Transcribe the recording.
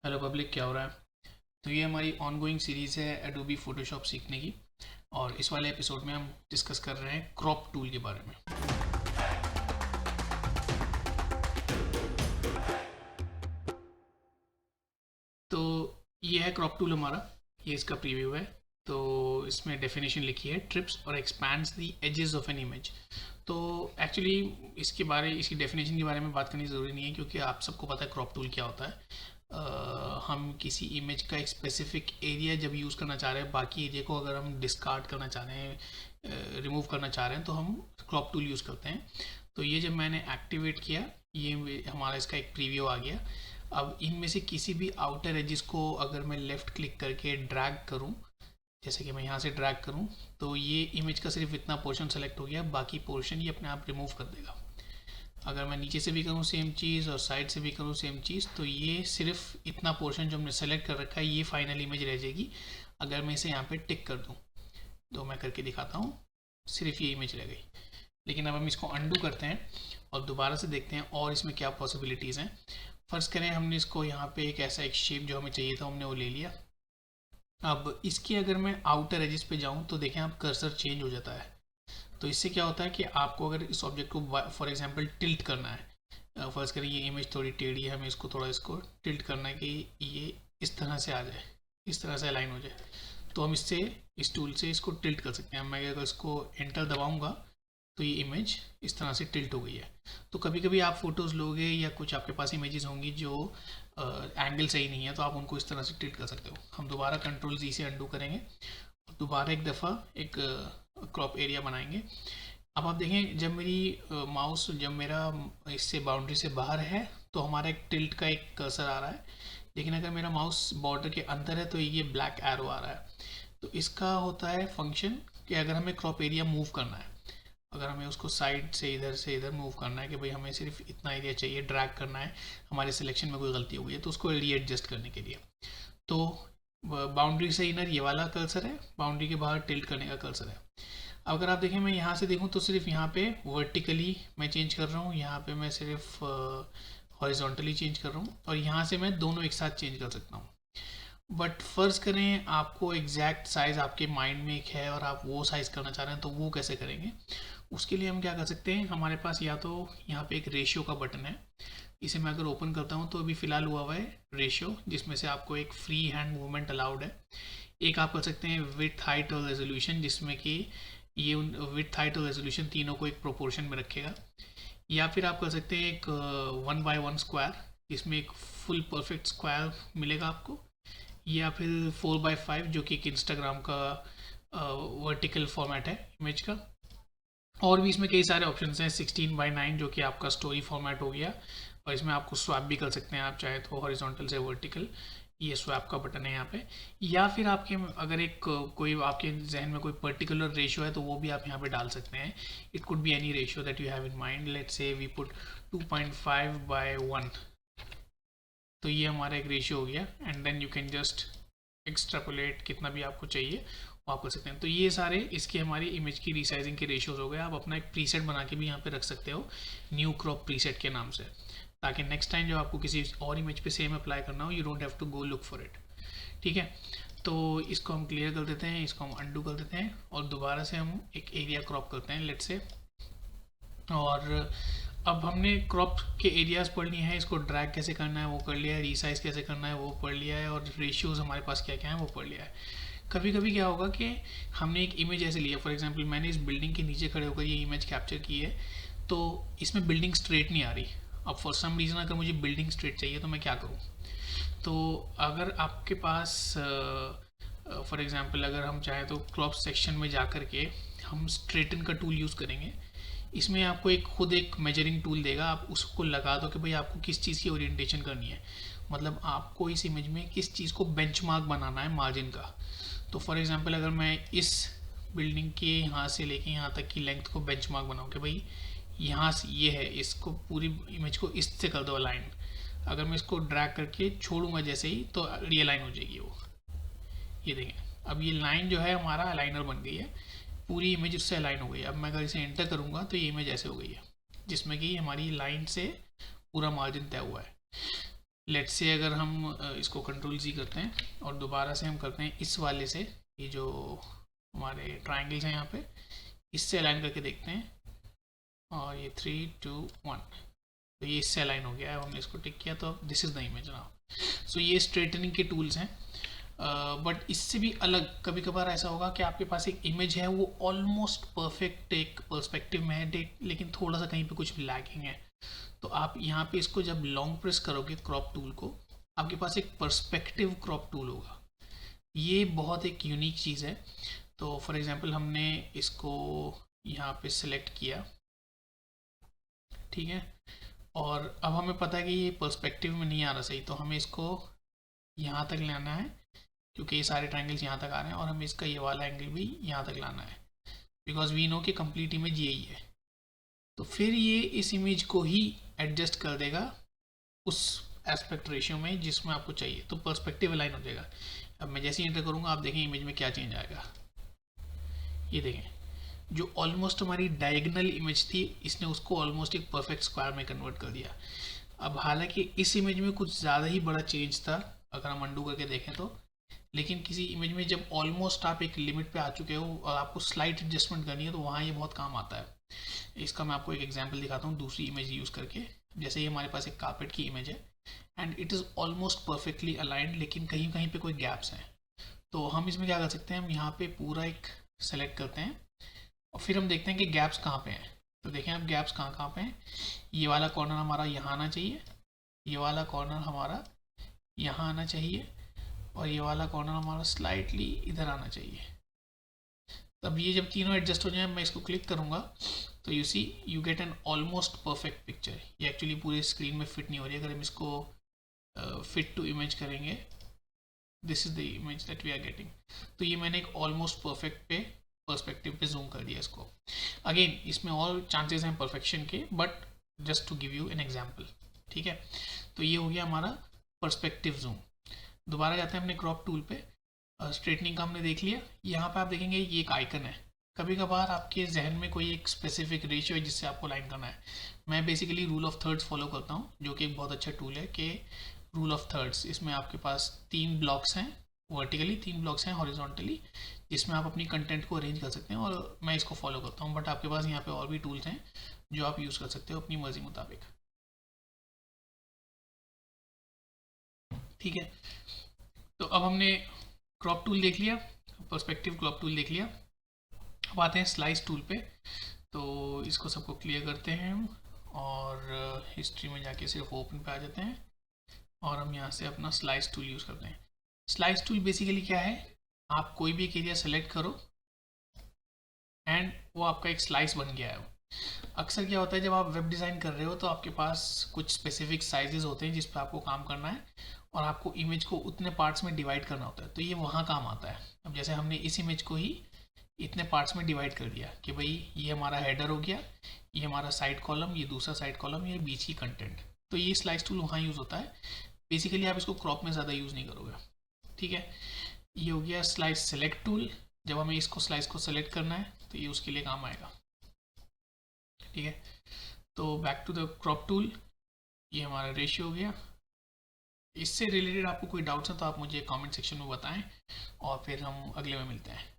Hello public, क्या हो रहा है? तो ये हमारी ऑनगोइंग सीरीज़ है एडोबी फोटोशॉप सीखने की। और इस वाले एपिसोड में हम डिस्कस कर रहे हैं क्रॉप टूल के बारे में। तो ये है क्रॉप टूल हमारा। ये इसका प्रीव्यू है। तो इसमें डेफिनेशन लिखी है, ट्रिप्स और expands the edges of an image. तो एक्चुअली इसकी डेफिनेशन के बारे में बात करनी ज़रूरी नहीं है, क्योंकि आप सबको पता है क्रॉप टूल क्या होता है। हम किसी इमेज का एक स्पेसिफिक एरिया जब यूज़ करना चाह रहे हैं, बाकी एरिया को अगर हम डिस्कार्ड करना चाह रहे हैं, रिमूव करना चाह रहे हैं, तो हम क्रॉप टूल यूज़ करते हैं। तो ये जब मैंने एक्टिवेट किया, ये हमारा इसका एक प्रीव्यू आ गया। अब इनमें से किसी भी आउटर एजेस को अगर मैं लेफ़्ट क्लिक करके ड्रैग करूं, जैसे कि मैं यहाँ से ड्रैग करूं, तो ये इमेज का सिर्फ इतना पोर्शन सेलेक्ट हो गया, बाकी पोर्शन ये अपने आप रिमूव कर देगा। अगर मैं नीचे से भी करूँ सेम चीज़ और साइड से भी करूँ सेम चीज़, तो ये सिर्फ इतना पोर्शन जो हमने सेलेक्ट कर रखा है, ये फाइनल इमेज रह जाएगी। अगर मैं इसे यहाँ पे टिक कर दूँ, तो मैं करके दिखाता हूँ, सिर्फ ये इमेज रह गई। लेकिन अब हम इसको अंडू करते हैं और दोबारा से देखते हैं और इसमें क्या पॉसिबिलिटीज़ हैं। फ़र्ज़ करें हमने इसको यहाँ पे एक ऐसा एक शेप जो हमें चाहिए था, हमने वो ले लिया। अब इसकी अगर मैं आउटर एजेस पे जाऊँ, तो देखें आप कर्सर चेंज हो जाता है। तो इससे क्या होता है कि आपको अगर इस ऑब्जेक्ट को फॉर एग्जांपल टिल्ट करना है, फर्ज करें ये इमेज थोड़ी टेढ़ी है, हमें इसको थोड़ा इसको टिल्ट करना है कि ये इस तरह से आ जाए, इस तरह से अलाइन हो जाए, तो हम इससे इस टूल से इसको टिल्ट कर सकते हैं। मैं अगर इसको एंटर दबाऊंगा, तो ये इमेज इस तरह से टिल्ट हो गई है। तो कभी कभी आप फोटोज़ लोगे या कुछ आपके पास इमेजेस होंगी जो एंगल सही नहीं है, तो आप उनको इस तरह से टिल्ट कर सकते हो। हम दोबारा कंट्रोल जी से अंडू करेंगे और दोबारा एक दफ़ा एक क्रॉप एरिया बनाएंगे। अब आप देखें, जब मेरी माउस जब मेरा इससे बाउंड्री से बाहर है, तो हमारा एक टिल्ट का एक कर्सर आ रहा है। लेकिन अगर मेरा माउस बॉर्डर के अंदर है, तो ये ब्लैक एरो आ रहा है। तो इसका होता है फंक्शन कि अगर हमें क्रॉप एरिया मूव करना है, अगर हमें उसको साइड से इधर मूव करना है कि भाई हमें सिर्फ इतना एरिया चाहिए, ड्रैग करना है, हमारे सिलेक्शन में कोई गलती हो गई है, तो उसको रीएडजस्ट करने के लिए, तो बाउंड्री से इनर ये वाला कर्सर है, बाउंड्री के बाहर टिल्ट करने का कर्सर है। अगर आप देखें, मैं यहाँ से देखूँ तो सिर्फ यहाँ पे वर्टिकली मैं चेंज कर रहा हूँ, यहाँ पे मैं सिर्फ हॉरिजॉन्टली चेंज कर रहा हूँ, और यहाँ से मैं दोनों एक साथ चेंज कर सकता हूँ। बट फ़र्ज़ करें आपको एग्जैक्ट साइज़ आपके माइंड में एक है और आप वो साइज़ करना चाह रहे हैं, तो वो कैसे करेंगे? उसके लिए हम क्या कर सकते हैं, हमारे पास या तो यहाँ पे एक रेशियो का बटन है। इसे मैं अगर ओपन करता हूँ, तो अभी फ़िलहाल हुआ हुआ है रेशियो, जिसमें से आपको एक फ्री हैंड मूवमेंट अलाउड है। एक आप कर सकते हैं विथ, हाइट और रेजोल्यूशन, जिसमें कि ये विथ, हाइट और रेजोल्यूशन तीनों को एक प्रोपोर्शन में रखेगा। या फिर आप कर सकते हैं एक 1x1 स्क्वायर, जिसमें एक फुल परफेक्ट स्क्वायर मिलेगा आपको। या फिर 4x5, जो कि एक इंस्टाग्राम का वर्टिकल फॉर्मेट है इमेज का। और भी इसमें कई सारे ऑप्शंस हैं। 16x9 जो कि आपका स्टोरी फॉर्मेट हो गया, और इसमें आपको स्वैप भी कर सकते हैं आप चाहे तो, हॉरिजॉन्टल से वर्टिकल, ये स्वैप का बटन है यहाँ पे। या फिर आपके अगर एक कोई आपके जहन में कोई पर्टिकुलर रेशियो है, तो वो भी आप यहाँ पे डाल सकते हैं। It could be any ratio that you have in mind. Let's say we put 2.5/1। तो ये हमारा एक रेशियो हो गया, and then you can just extrapolate कितना भी आपको चाहिए वो आप कर सकते हैं। तो ये सारे इसके हमारी इमेज की रीसाइजिंग के रेशियोज हो गए। आप अपना एक प्रीसेट बना के भी यहाँ पे रख सकते हो, न्यू क्रॉप प्रीसेट के नाम से, ताकि नेक्स्ट टाइम जब आपको किसी और इमेज पे सेम अप्लाई करना हो, you don't have to go look for it. ठीक है, तो इसको हम क्लियर कर देते हैं, इसको हम अंडू कर देते हैं, और दोबारा से हम एक एरिया क्रॉप करते हैं लेट्स से। और अब हमने क्रॉप के एरियाज पढ़ लिए हैं, इसको ड्रैग कैसे करना है वो कर लिया है, रीसाइज कैसे करना है वो पढ़ लिया है, और रेशियोज हमारे पास क्या क्या है वो पढ़ लिया है। कभी कभी क्या होगा कि हमने एक इमेज ऐसे लिया, फॉर एग्जांपल मैंने इस बिल्डिंग के नीचे खड़े होकर ये इमेज कैप्चर की है, तो इसमें बिल्डिंग स्ट्रेट नहीं आ रही। अब फॉर सम रीज़न अगर मुझे बिल्डिंग स्ट्रेट चाहिए, तो मैं क्या करूँ? तो अगर आपके पास फॉर एग्जांपल अगर हम चाहें तो क्रॉप सेक्शन में जा कर के हम स्ट्रेटन का टूल यूज़ करेंगे। इसमें आपको एक खुद एक मेजरिंग टूल देगा, आप उसको लगा दो कि भाई आपको किस चीज़ की ओरिएंटेशन करनी है, मतलब आपको इस इमेज में किस चीज़ को बेंचमार्क बनाना है मार्जिन का। तो फॉर एग्जांपल अगर मैं इस बिल्डिंग के यहाँ से लेके यहाँ तक की लेंथ को बेंचमार्क बनाऊँ कि भाई यहाँ से ये है, इसको पूरी इमेज को इससे कर दो अलाइन। अगर मैं इसको ड्रैग करके छोड़ूंगा जैसे ही, तो रीअलाइन हो जाएगी वो। ये देखें, अब ये लाइन जो है हमारा अलाइनर बन गई है, पूरी इमेज उससे अलाइन हो गई है। अब मैं अगर इसे एंटर करूँगा, तो ये इमेज ऐसे हो गई है, जिसमें कि हमारी लाइन से पूरा मार्जिन तय हुआ है। लेट्स से अगर हम इसको कंट्रोल जी करते हैं और दोबारा से हम करते हैं इस वाले से, ये जो हमारे ट्राइंगल्स हैं यहाँ पे, इससे अलाइन करके देखते हैं, और ये 3 2 1, तो ये इससे अलाइन हो गया है। हमने इसको टिक किया, तो अब this is the image now. So ये स्ट्रेटनिंग के टूल्स हैं। बट इससे भी अलग कभी कभार ऐसा होगा कि आपके पास एक इमेज है, वो ऑलमोस्ट परफेक्ट एक पर्सपेक्टिव में है, लेकिन थोड़ा सा कहीं पे कुछ लैकिंग है। तो आप यहाँ पे इसको जब लॉन्ग प्रेस करोगे क्रॉप टूल को, आपके पास एक पर्सपेक्टिव क्रॉप टूल होगा। ये बहुत एक यूनिक चीज़ है। तो फॉर एग्जांपल हमने इसको यहाँ पे सिलेक्ट किया, ठीक है, और अब हमें पता है कि ये पर्सपेक्टिव में नहीं आ रहा सही, तो हमें इसको यहाँ तक लाना है, क्योंकि ये सारे ट्रायंगल्स यहाँ तक आ रहे हैं, और हमें इसका ये वाला एंगल भी यहाँ तक लाना है, बिकॉज वी नो कि कंप्लीट इमेज यही है। तो फिर ये इस इमेज को ही एडजस्ट कर देगा उस एस्पेक्ट रेशियो में जिसमें आपको चाहिए, तो पर्सपेक्टिव अलाइन हो जाएगा। अब मैं जैसे ही एंटर करूँगा, आप देखें इमेज में क्या चेंज आएगा। ये देखें, जो ऑलमोस्ट हमारी डायगोनल इमेज थी, इसने उसको ऑलमोस्ट एक परफेक्ट स्क्वायर में कन्वर्ट कर दिया। अब हालांकि इस इमेज में कुछ ज़्यादा ही बड़ा चेंज था अगर हम अंडू करके देखें तो, लेकिन किसी इमेज में जब ऑलमोस्ट आप एक लिमिट पे आ चुके हो और आपको स्लाइट एडजस्टमेंट करनी है, तो वहाँ ये बहुत काम आता है। इसका मैं आपको एक एग्जांपल दिखाता हूँ दूसरी इमेज यूज़ करके। जैसे ये हमारे पास एक कारपेट की इमेज है and it is almost perfectly aligned, लेकिन कहीं कहीं पे कोई गैप्स हैं। तो हम इसमें क्या कर सकते हैं, हम यहाँ पे पूरा एक सेलेक्ट करते हैं और फिर हम देखते हैं कि गैप्स कहाँ पे हैं। तो देखें आप गैप्स कहाँ पे हैं। ये वाला कॉर्नर हमारा यहाँ आना चाहिए, ये वाला कॉर्नर हमारा यहाँ आना चाहिए, और ये वाला कॉर्नर हमारा स्लाइटली इधर आना चाहिए। तब ये जब तीनों एडजस्ट हो जाए, मैं इसको क्लिक करूँगा तो you see you get an almost perfect picture. ये एक्चुअली पूरे स्क्रीन में फिट नहीं हो रही है। अगर हम इसको फिट टू इमेज करेंगे, this is the image that we are getting. तो ये मैंने एक ऑलमोस्ट परफेक्ट पे पर्सपेक्टिव पे जूम कर दिया इसको। अगेन इसमें और चांसेस हैं परफेक्शन के, but just to give you an example, ठीक है। तो ये हो गया हमारा पर्सपेक्टिव जूम। दोबारा जाते हैं अपने क्रॉप टूल पे, स्ट्रेटनिंग का हमने देख लिया। यहाँ पे आप देखेंगे ये एक आइकन है। कभी कभार आपके जहन में कोई एक स्पेसिफिक रेशियो है जिससे आपको लाइन करना है। मैं basically rule of thirds follow करता हूँ, जो कि एक बहुत अच्छा टूल है कि रूल ऑफ थर्ड्स। इसमें आपके पास 3 ब्लॉक्स हैं वर्टिकली, 3 ब्लॉक्स हैं हॉरिजॉन्टली, जिसमें आप अपनी कंटेंट को अरेंज कर सकते हैं, और मैं इसको फॉलो करता हूँ। बट आपके पास यहाँ पे और भी टूल्स हैं जो आप यूज़ कर सकते हो अपनी मर्जी मुताबिक, ठीक है। तो अब हमने क्रॉप टूल देख लिया, पर्सपेक्टिव क्रॉप टूल देख लिया। अब आते हैं स्लाइस टूल पे। तो इसको सबको क्लियर करते हैं हम, और हिस्ट्री में जाके सिर्फ ओपन पे आ जाते हैं, और हम यहाँ से अपना स्लाइस टूल यूज़ करते हैं। स्लाइस टूल बेसिकली क्या है, आप कोई भी एक एरिया सेलेक्ट करो एंड वो आपका एक स्लाइस बन गया है। अक्सर क्या होता है, जब आप वेब डिज़ाइन कर रहे हो तो आपके पास कुछ स्पेसिफिक साइजेस होते हैं जिस पर आपको काम करना है, और आपको इमेज को उतने पार्ट्स में डिवाइड करना होता है, तो ये वहाँ काम आता है। अब जैसे हमने इस इमेज को ही इतने पार्ट्स में डिवाइड कर दिया कि भाई ये हमारा हेडर हो गया, ये हमारा साइड कॉलम, ये दूसरा साइड कॉलम, ये बीच की कंटेंट। तो ये स्लाइस टूल वहाँ यूज़ होता है। बेसिकली आप इसको क्रॉप में ज़्यादा यूज़ नहीं करोगे, ठीक है। ये हो गया स्लाइस सेलेक्ट टूल। जब हमें इसको स्लाइस को सेलेक्ट करना है तो ये उसके लिए काम आएगा, ठीक है। तो back to the crop tool, ये हमारा रेशियो हो गया। इससे रिलेटेड आपको कोई डाउट्स हैं तो आप मुझे कमेंट सेक्शन में बताएं, और फिर हम अगले में मिलते हैं।